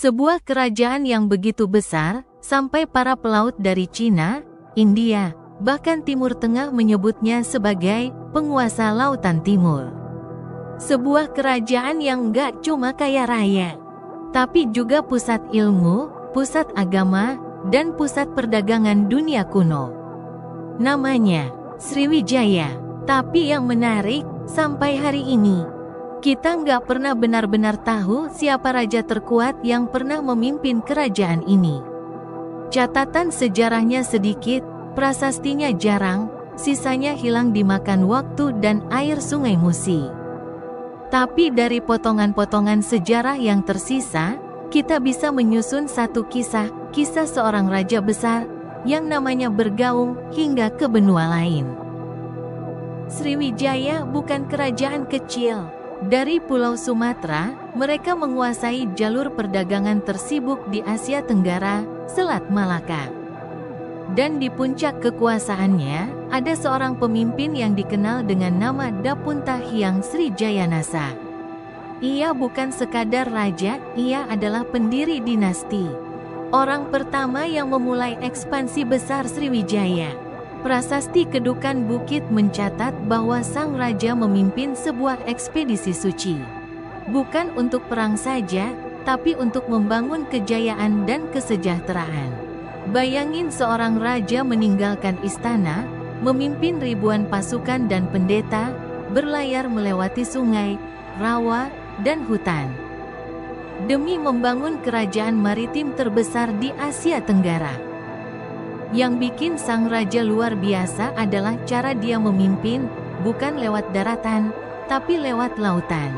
Sebuah kerajaan yang begitu besar, sampai para pelaut dari Cina, India, bahkan Timur Tengah menyebutnya sebagai penguasa Lautan Timur. Sebuah kerajaan yang gak cuma kaya raya, tapi juga pusat ilmu, pusat agama, dan pusat perdagangan dunia kuno. Namanya Sriwijaya. Tapi yang menarik, sampai hari ini kita nggak pernah benar-benar tahu siapa raja terkuat yang pernah memimpin kerajaan ini. Catatan sejarahnya sedikit, prasastinya jarang, sisanya hilang dimakan waktu dan air Sungai Musi. Tapi dari potongan-potongan sejarah yang tersisa, kita bisa menyusun satu kisah seorang raja besar, yang namanya bergaung hingga ke benua lain. Sriwijaya bukan kerajaan kecil. Dari Pulau Sumatera, mereka menguasai jalur perdagangan tersibuk di Asia Tenggara, Selat Malaka. Dan di puncak kekuasaannya, ada seorang pemimpin yang dikenal dengan nama Dapunta Hyang Srijayanasa. Ia bukan sekadar raja, ia adalah pendiri dinasti. Orang pertama yang memulai ekspansi besar Sriwijaya. Prasasti Kedukan Bukit mencatat bahwa sang raja memimpin sebuah ekspedisi suci. Bukan untuk perang saja, tapi untuk membangun kejayaan dan kesejahteraan. Bayangin seorang raja meninggalkan istana, memimpin ribuan pasukan dan pendeta, berlayar melewati sungai, rawa, dan hutan. Demi membangun kerajaan maritim terbesar di Asia Tenggara. Yang bikin sang raja luar biasa adalah cara dia memimpin, bukan lewat daratan, tapi lewat lautan.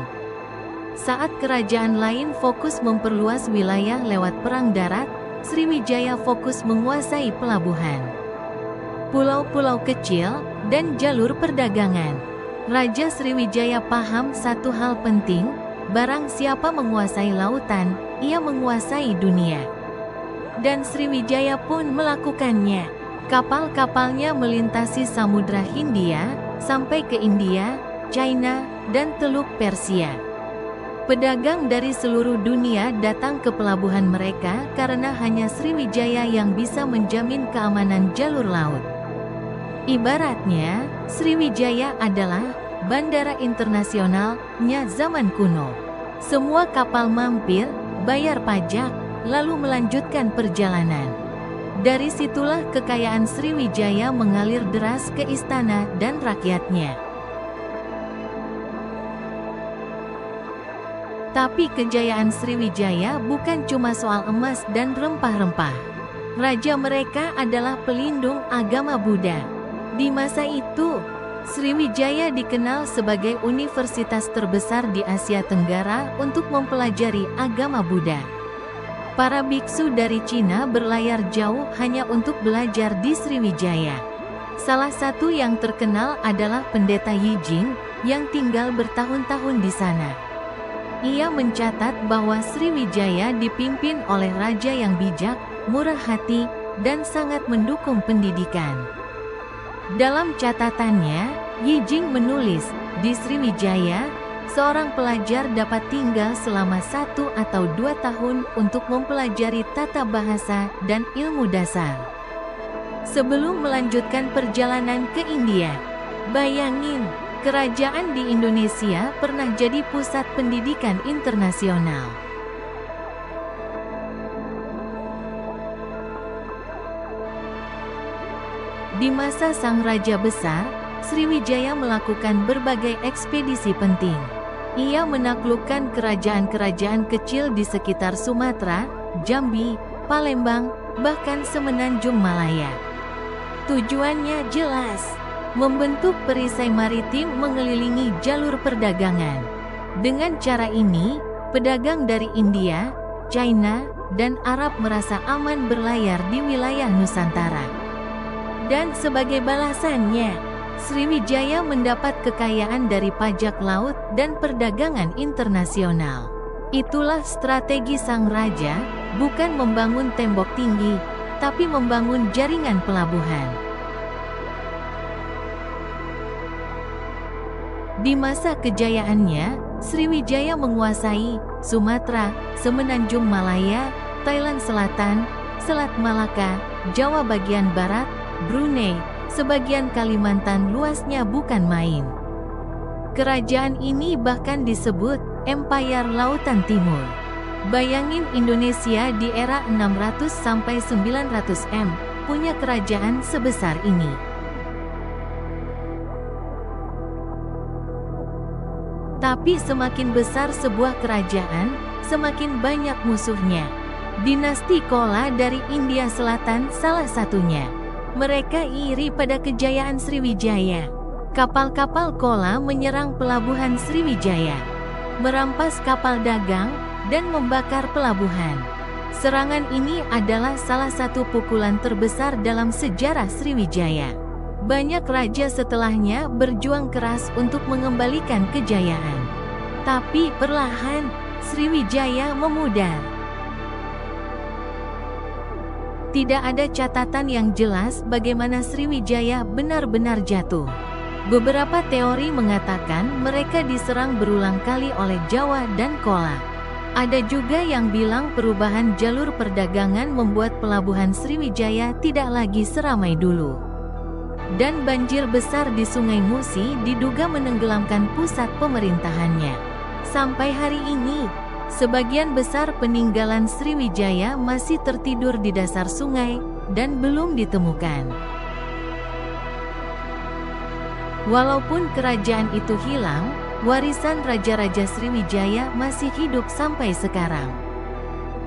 Saat kerajaan lain fokus memperluas wilayah lewat perang darat, Sriwijaya fokus menguasai pelabuhan, pulau-pulau kecil, dan jalur perdagangan. Raja Sriwijaya paham satu hal penting, barang siapa menguasai lautan, ia menguasai dunia. Dan Sriwijaya pun melakukannya. Kapal-kapalnya melintasi Samudra Hindia, sampai ke India, China, dan Teluk Persia. Pedagang dari seluruh dunia datang ke pelabuhan mereka karena hanya Sriwijaya yang bisa menjamin keamanan jalur laut. Ibaratnya, Sriwijaya adalah bandara internasionalnya zaman kuno. Semua kapal mampir, bayar pajak, lalu melanjutkan perjalanan. Dari situlah kekayaan Sriwijaya mengalir deras ke istana dan rakyatnya. Tapi kejayaan Sriwijaya bukan cuma soal emas dan rempah-rempah. Raja mereka adalah pelindung agama Buddha. Di masa itu, Sriwijaya dikenal sebagai universitas terbesar di Asia Tenggara untuk mempelajari agama Buddha. Para biksu dari Cina berlayar jauh hanya untuk belajar di Sriwijaya. Salah satu yang terkenal adalah Pendeta Yijing, yang tinggal bertahun-tahun di sana. Ia mencatat bahwa Sriwijaya dipimpin oleh raja yang bijak, murah hati, dan sangat mendukung pendidikan. Dalam catatannya, Yijing menulis, di Sriwijaya, seorang pelajar dapat tinggal selama 1 atau 2 tahun untuk mempelajari tata bahasa dan ilmu dasar. Sebelum melanjutkan perjalanan ke India. Bayangin, kerajaan di Indonesia pernah jadi pusat pendidikan internasional. Di masa sang raja besar, Sriwijaya melakukan berbagai ekspedisi penting. Ia menaklukkan kerajaan-kerajaan kecil di sekitar Sumatera, Jambi, Palembang, bahkan Semenanjung Malaya. Tujuannya jelas, membentuk perisai maritim mengelilingi jalur perdagangan. Dengan cara ini, pedagang dari India, China, dan Arab merasa aman berlayar di wilayah Nusantara. Dan sebagai balasannya, Sriwijaya mendapat kekayaan dari pajak laut dan perdagangan internasional. Itulah strategi sang raja, bukan membangun tembok tinggi, tapi membangun jaringan pelabuhan. Di masa kejayaannya, Sriwijaya menguasai Sumatera, Semenanjung Malaya, Thailand Selatan, Selat Malaka, Jawa bagian barat, Brunei, sebagian Kalimantan luasnya bukan main. Kerajaan ini bahkan disebut Empire Lautan Timur. Bayangin Indonesia di era 600 sampai 900 M punya kerajaan sebesar ini. Tapi semakin besar sebuah kerajaan, semakin banyak musuhnya. Dinasti Chola dari India Selatan salah satunya. Mereka iri pada kejayaan Sriwijaya. Kapal-kapal Chola menyerang pelabuhan Sriwijaya, merampas kapal dagang, dan membakar pelabuhan. Serangan ini adalah salah satu pukulan terbesar dalam sejarah Sriwijaya. Banyak raja setelahnya berjuang keras untuk mengembalikan kejayaan. Tapi perlahan, Sriwijaya memudar. Tidak ada catatan yang jelas bagaimana Sriwijaya benar-benar jatuh. Beberapa teori mengatakan mereka diserang berulang kali oleh Jawa dan Chola. Ada juga yang bilang perubahan jalur perdagangan membuat pelabuhan Sriwijaya tidak lagi seramai dulu. Dan banjir besar di Sungai Musi diduga menenggelamkan pusat pemerintahannya. Sampai hari ini, sebagian besar peninggalan Sriwijaya masih tertidur di dasar sungai dan belum ditemukan. Walaupun kerajaan itu hilang, warisan raja-raja Sriwijaya masih hidup sampai sekarang.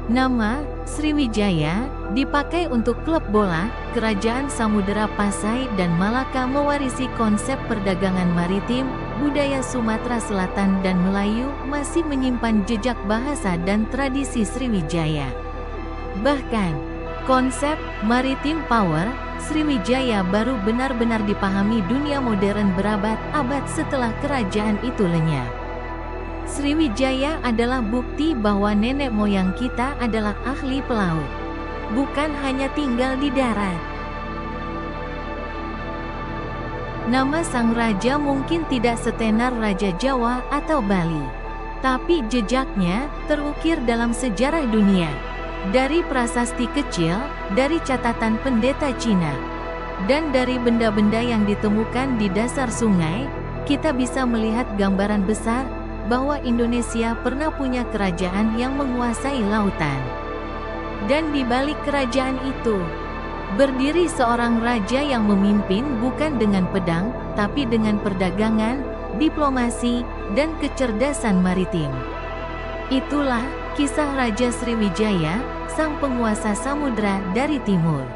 Nama Sriwijaya dipakai untuk klub bola. Kerajaan Samudera Pasai dan Malaka mewarisi konsep perdagangan maritim. Budaya Sumatera Selatan dan Melayu masih menyimpan jejak bahasa dan tradisi Sriwijaya. Bahkan, konsep maritim power Sriwijaya baru benar-benar dipahami dunia modern berabad-abad setelah kerajaan itu lenyap. Sriwijaya adalah bukti bahwa nenek moyang kita adalah ahli pelaut, bukan hanya tinggal di darat. Nama sang raja mungkin tidak setenar Raja Jawa atau Bali, tapi jejaknya terukir dalam sejarah dunia. Dari prasasti kecil, dari catatan pendeta Cina, dan dari benda-benda yang ditemukan di dasar sungai, kita bisa melihat gambaran besar bahwa Indonesia pernah punya kerajaan yang menguasai lautan. Dan di balik kerajaan itu, berdiri seorang raja yang memimpin bukan dengan pedang, tapi dengan perdagangan, diplomasi, dan kecerdasan maritim. Itulah kisah Raja Sriwijaya, sang penguasa samudra dari timur.